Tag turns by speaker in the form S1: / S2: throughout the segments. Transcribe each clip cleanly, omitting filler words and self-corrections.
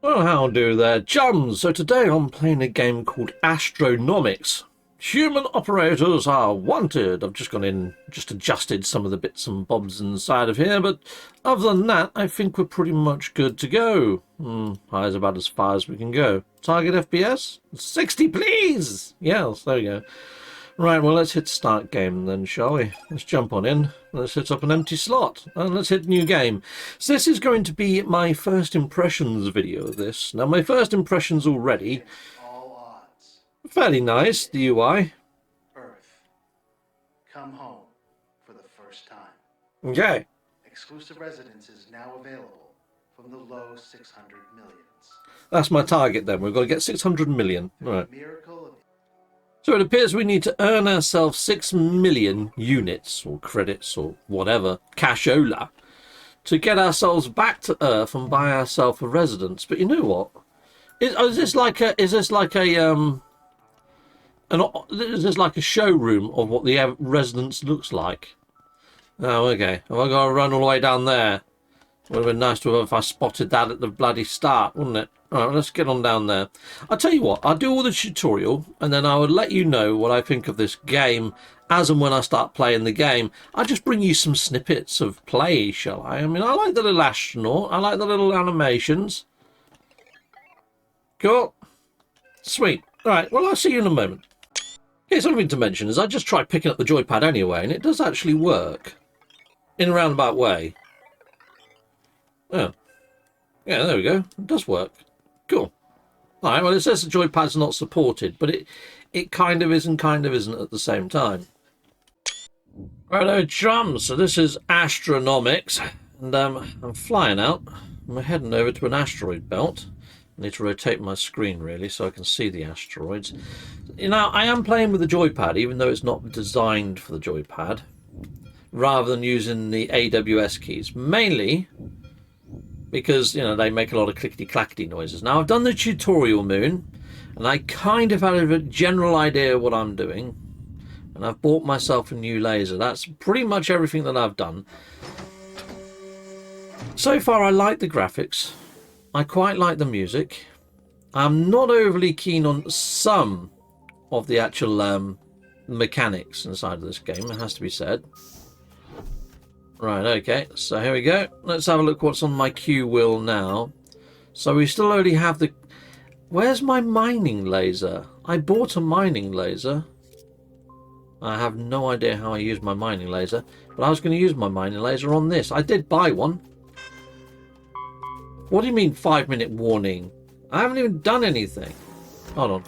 S1: Well, how do there, chums? So today I'm playing a game called Astronomics. Human operators are wanted. I've just gone in, just adjusted some of the bits and bobs inside of here, but other than that, I think we're pretty much good to go. Is about as far as we can go. Target FPS? 60, please! Yes, there we go. Right, well, let's hit start game then, shall we? Let's jump on in. Let's hit up an empty slot. And let's hit new game. So this is going to be my first impressions video of this. Now, my first impressions already.
S2: All odds.
S1: Fairly nice, the UI.
S2: Earth. Come home for the first time.
S1: Okay.
S2: Exclusive residences now available from the low 600 millions.
S1: That's my target then. We've got to get 600 million. All right.
S2: Miracle of
S1: So it appears we need to earn ourselves 6 million units or credits or whatever, cashola, to get ourselves back to Earth and buy ourselves a residence. But you know what? Is this like a showroom of what the residence looks like? Oh, okay. Have I got to run all the way down there? Would have been nice to have if I spotted that at the bloody start, wouldn't it? Alright, let's get on down there. I'll tell you what, I'll do all the tutorial, and then I will let you know what I think of this game as and when I start playing the game. I'll just bring you some snippets of play, shall I? I mean, I like the little astronaut. I like the little animations. Cool. Sweet. Alright, well, I'll see you in a moment. Okay, something to mention is I just tried picking up the joypad anyway, and it does actually work. In a roundabout way. Oh. Yeah, there we go. It does work. Cool. Alright, well, it says the joypad's not supported, but it kind of is and kind of isn't at the same time. Righto, chums. So this is Astronomics, and I'm flying out. I'm heading over to an asteroid belt. I need to rotate my screen, really, so I can see the asteroids. You know, I am playing with the joypad, even though it's not designed for the joypad, rather than using the AWS keys. Mainly because, you know, they make a lot of clickety-clackety noises. Now, I've done the tutorial, Moon, and I kind of had a general idea of what I'm doing. And I've bought myself a new laser. That's pretty much everything that I've done. So far, I like the graphics. I quite like the music. I'm not overly keen on some of the actual mechanics inside of this game, it has to be said. Right, okay, so here we go. Let's have a look what's on my Q wheel now. So we still only have the... Where's my mining laser? I bought a mining laser. I have no idea how I use my mining laser, but I was going to use my mining laser on this. I did buy one. What do you mean 5-minute warning? I haven't even done anything. Hold on.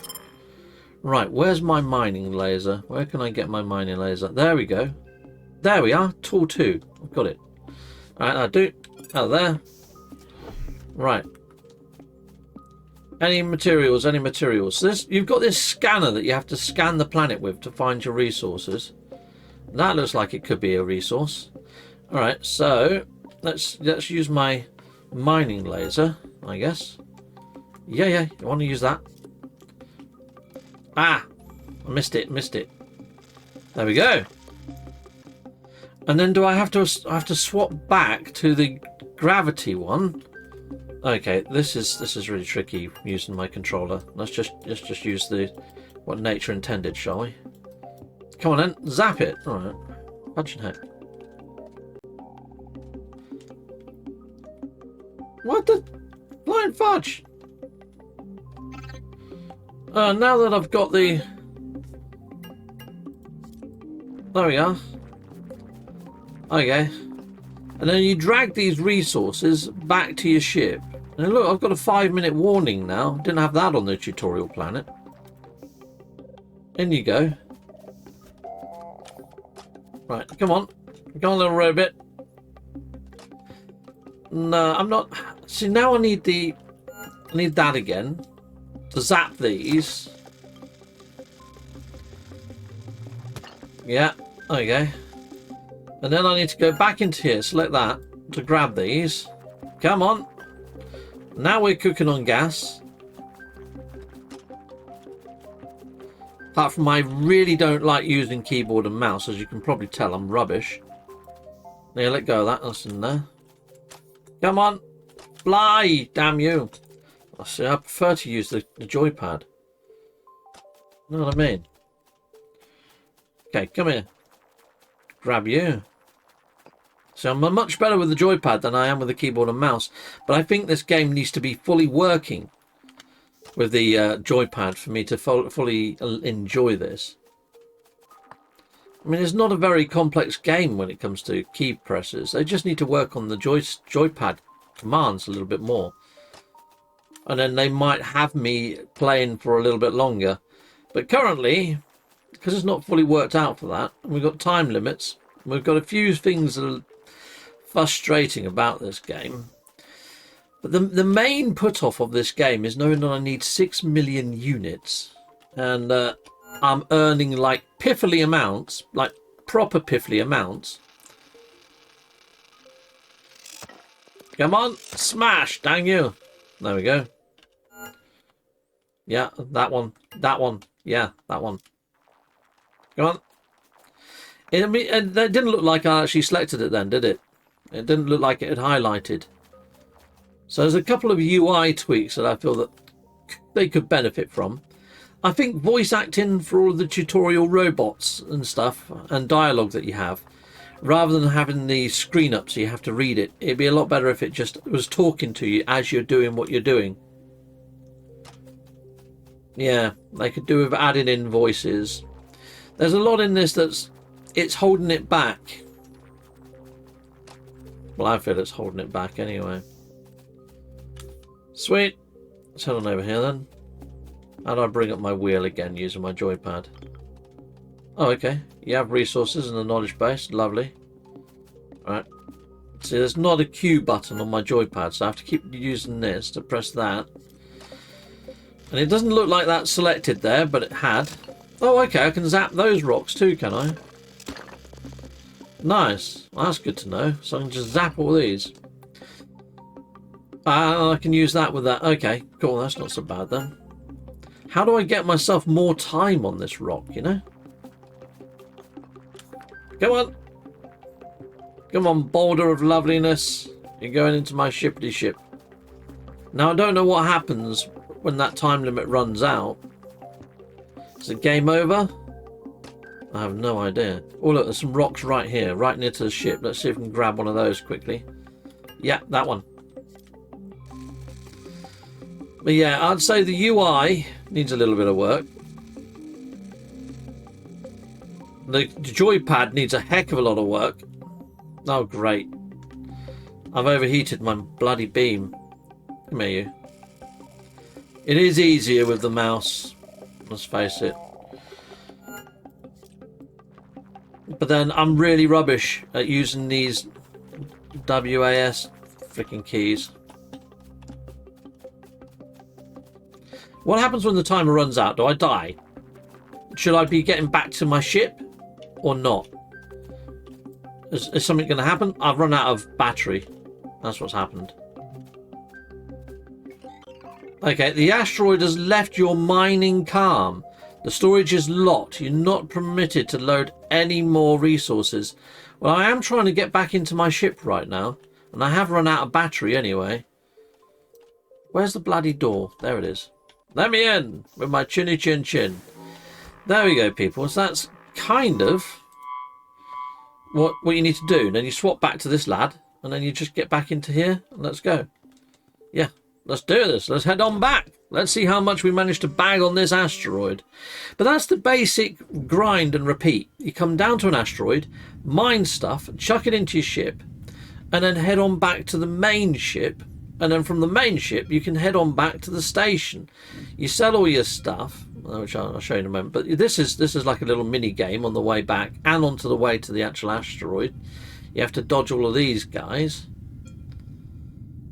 S1: Right, where's my mining laser? Where can I get my mining laser? There we go. There we are. Tool 2. I've got it. Alright, I do. Out there. Right. Any materials, any materials. So this, you've got this scanner that you have to scan the planet with to find your resources. That looks like it could be a resource. Alright, so let's use my mining laser, I guess. Yeah, you want to use that. Ah! I missed it. There we go. And then do I have to swap back to the gravity one? Okay, this is really tricky using my controller. Let's just use the what nature intended, shall we? Come on then, zap it. All right, punching heck. What the flying fudge? Now that I've got the... There we are. Okay. And then you drag these resources back to your ship. And look, I've got a 5-minute warning now. Didn't have that on the tutorial planet. In you go. Right, come on. Come on, little robot. No, I'm not... See, now I need that again. To zap these. Yeah, okay. And then I need to go back into here, select that, to grab these. Come on. Now we're cooking on gas. Apart from I really don't like using keyboard and mouse, as you can probably tell, I'm rubbish. Yeah, let go of that, that's in there. Come on. Fly, damn you. See, I prefer to use the joypad. You know what I mean? Okay, come here. Grab you. So I'm much better with the joypad than I am with the keyboard and mouse. But I think this game needs to be fully working with the joypad for me to fully enjoy this. I mean, it's not a very complex game when it comes to key presses. They just need to work on the joypad commands a little bit more. And then they might have me playing for a little bit longer. But currently, because it's not fully worked out for that, and we've got time limits, we've got a few things that are frustrating about this game. But the main put-off of this game is knowing that I need 6 million units. And I'm earning like piffly amounts, like proper piffly amounts. Come on, smash, dang you. There we go. Yeah, that one, yeah, that one. Come on. It didn't look like I actually selected it then, did it? It didn't look like it had highlighted. So there's a couple of UI tweaks that I feel that they could benefit from. I think voice acting for all of the tutorial robots and stuff and dialogue that you have, rather than having the screen up so you have to read it, it'd be a lot better if it just was talking to you as you're doing what you're doing. Yeah, they could do with adding in voices. There's a lot in this it's holding it back. Well, I feel it's holding it back anyway. Sweet. Let's head on over here then. How do I bring up my wheel again using my joypad? Oh, okay. You have resources and a knowledge base. Lovely. Alright. See, there's not a Q button on my joypad, so I have to keep using this to press that. And it doesn't look like that's selected there, but it had. Oh, okay. I can zap those rocks too, can I? Nice. Well, that's good to know. So I can just zap all these. I can use that with that. Okay, cool. That's not so bad then. How do I get myself more time on this rock, you know? Come on. Come on, boulder of loveliness. You're going into my shippity ship. Now, I don't know what happens when that time limit runs out. Is it game over? I have no idea. Oh, look, there's some rocks right here, right near to the ship. Let's see if we can grab one of those quickly. Yeah, that one. But yeah, I'd say the UI needs a little bit of work. The joypad needs a heck of a lot of work. Oh, great. I've overheated my bloody beam. Come here, you. It is easier with the mouse. Let's face it. But then I'm really rubbish at using these WAS freaking keys. What happens when the timer runs out? Do I die? Should I be getting back to my ship or not? Is something going to happen? I've run out of battery. That's what's happened. Okay, the asteroid has left your mining calm. The storage is locked. You're not permitted to load any more resources. Well, I am trying to get back into my ship right now. And I have run out of battery anyway. Where's the bloody door? There it is. Let me in with my chinny chin chin. There we go, people. So that's kind of what you need to do. Then you swap back to this lad. And then you just get back into here. And let's go. Yeah. Let's do this. Let's head on back. Let's see how much we managed to bag on this asteroid. But that's the basic grind and repeat. You come down to an asteroid, mine stuff, chuck it into your ship, and then head on back to the main ship. And then from the main ship, you can head on back to the station. You sell all your stuff, which I'll show you in a moment. But this is like a little mini game on the way back and onto the way to the actual asteroid. You have to dodge all of these guys.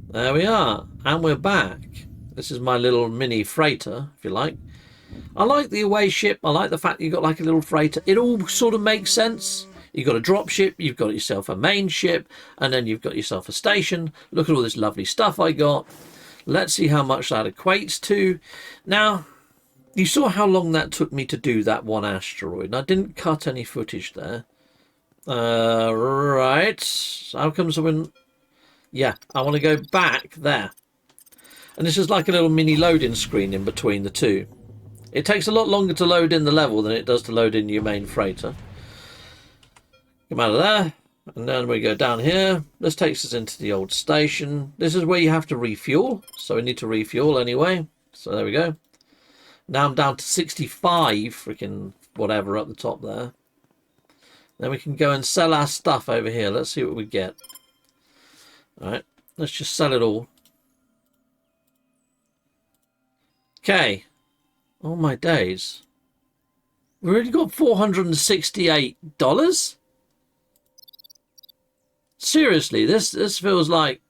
S1: There we are, and we're back. This is my little mini freighter, if you like. I like the away ship. I like the fact that you've got like a little freighter. It all sort of makes sense. You've got a drop ship, you've got yourself a main ship, and then you've got yourself a station. Look at all this lovely stuff I got. Let's see how much that equates to. Now, you saw how long that took me to do that one asteroid, and I didn't cut any footage there. Right. How comes when... Yeah, I want to go back there. And this is like a little mini loading screen in between the two. It takes a lot longer to load in the level than it does to load in your main freighter. Come out of there. And then we go down here. This takes us into the old station. This is where you have to refuel. So we need to refuel anyway. So there we go. Now I'm down to 65 freaking whatever up the top there. Then we can go and sell our stuff over here. Let's see what we get. Alright, let's just sell it all. Okay. Oh my days. We've already got $468? Seriously, this feels like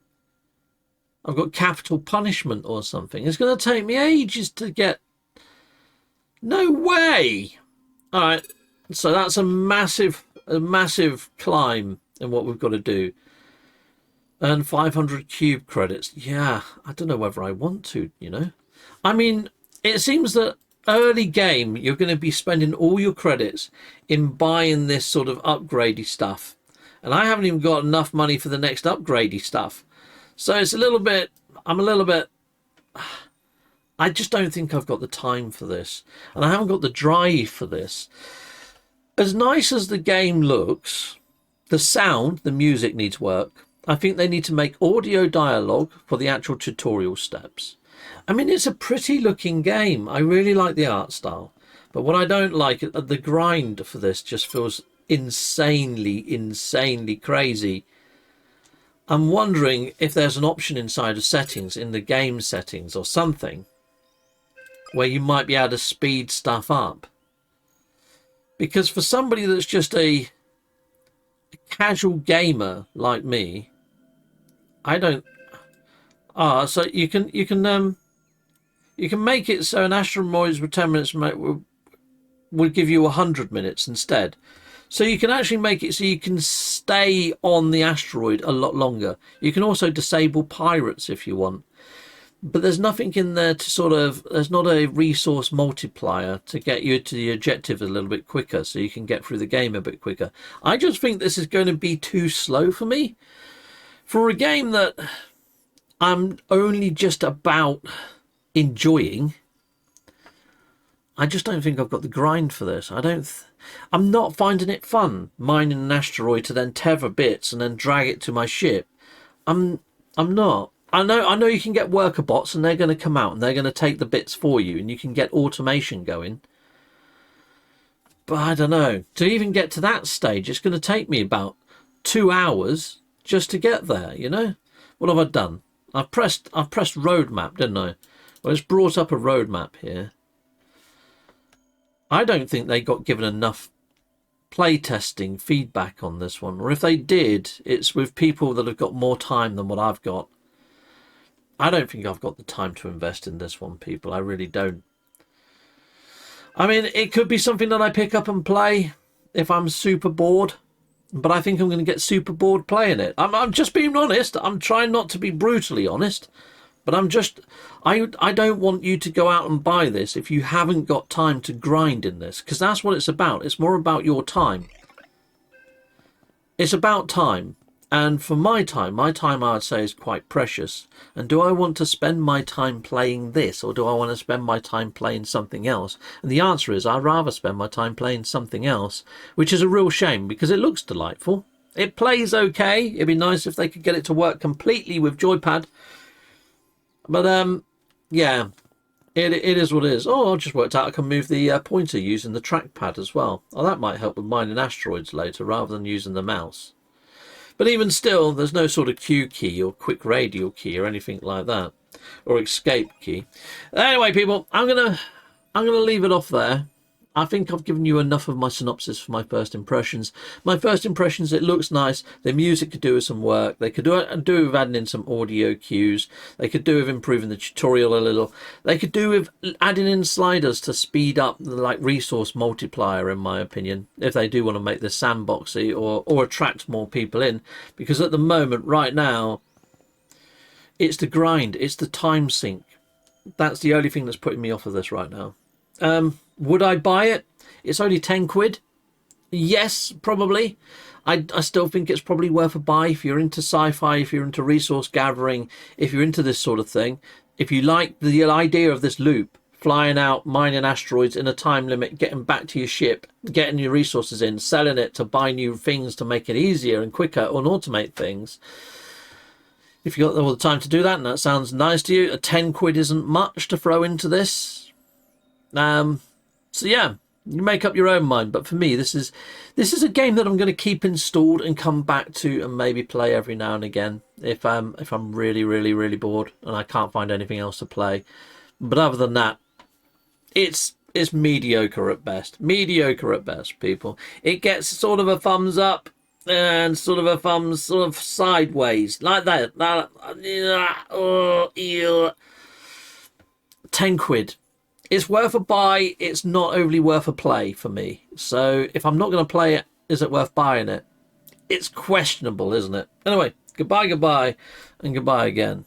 S1: I've got capital punishment or something. It's going to take me ages to get... No way! Alright, so that's a massive climb in what we've got to do. Earn 500 cube credits. Yeah, I don't know whether I want to, you know. I mean, it seems that early game you're going to be spending all your credits in buying this sort of upgradey stuff. And I haven't even got enough money for the next upgradey stuff. So it's a little bit... I just don't think I've got the time for this. And I haven't got the drive for this. As nice as the game looks, the sound, the music needs work. I think they need to make audio dialogue for the actual tutorial steps. I mean, it's a pretty looking game. I really like the art style. But what I don't like, the grind for this just feels insanely crazy. I'm wondering if there's an option inside of settings, in the game settings or something, where you might be able to speed stuff up. Because for somebody that's just a casual gamer like me, I don't... so you can make it so an asteroid with 10 minutes would give you 100 minutes instead. So you can actually make it so you can stay on the asteroid a lot longer. You can also disable pirates if you want. But there's nothing in there to sort of... There's not a resource multiplier to get you to the objective a little bit quicker, so you can get through the game a bit quicker. I just think this is going to be too slow for me. For a game that I'm only just about enjoying, I just don't think I've got the grind for this. I'm not finding it fun, mining an asteroid to then tether bits and then drag it to my ship. I'm not. I know you can get worker bots and they're going to come out and they're going to take the bits for you and you can get automation going. But I don't know. To even get to that stage, it's going to take me about 2 hours just to get there, you know? What have I done? I've pressed roadmap, didn't I? Well, it's brought up a roadmap here. I don't think they got given enough playtesting feedback on this one. Or if they did, it's with people that have got more time than what I've got. I don't think I've got the time to invest in this one, people. I really don't. I mean, it could be something that I pick up and play if I'm super bored. But I think I'm going to get super bored playing it. I'm just being honest. I'm trying not to be brutally honest. But I don't want you to go out and buy this if you haven't got time to grind in this. Because that's what it's about. It's more about your time. It's about time. And for my time I would say is quite precious. And do I want to spend my time playing this, or do I want to spend my time playing something else? And the answer is I'd rather spend my time playing something else, which is a real shame because it looks delightful. It plays okay. It'd be nice if they could get it to work completely with joypad. But yeah, it is what it is. Oh, I just worked out I can move the pointer using the trackpad as well. Oh, that might help with mining asteroids later rather than using the mouse. But even still, there's no sort of Q key or quick radial key or anything like that, or escape key. Anyway, people, I'm gonna leave it off there. I think I've given you enough of my synopsis for my first impressions. My first impressions, it looks nice. The music could do with some work. They could do with adding in some audio cues. They could do with improving the tutorial a little. They could do with adding in sliders to speed up the resource multiplier, in my opinion, if they do want to make this sandboxy or attract more people in. Because at the moment, right now, it's the grind. It's the time sink. That's the only thing that's putting me off of this right now. Would I buy it? It's only 10 quid. Yes, probably. I still think it's probably worth a buy if you're into sci-fi, if you're into resource gathering, if you're into this sort of thing. If you like the idea of this loop, flying out, mining asteroids in a time limit, getting back to your ship, getting your resources in, selling it to buy new things to make it easier and quicker and automate things. If you've got all the time to do that and that sounds nice to you, a 10 quid isn't much to throw into this. So yeah, you make up your own mind. But for me, this is a game that I'm going to keep installed and come back to and maybe play every now and again if I'm really, really, really bored and I can't find anything else to play. But other than that, it's mediocre at best. Mediocre at best, people. It gets sort of a thumbs up and sort of a thumbs sort of sideways like that. 10 quid. It's worth a buy. It's not overly worth a play for me. So if I'm not going to play it, is it worth buying it? It's questionable, isn't it? Anyway, goodbye, and goodbye again.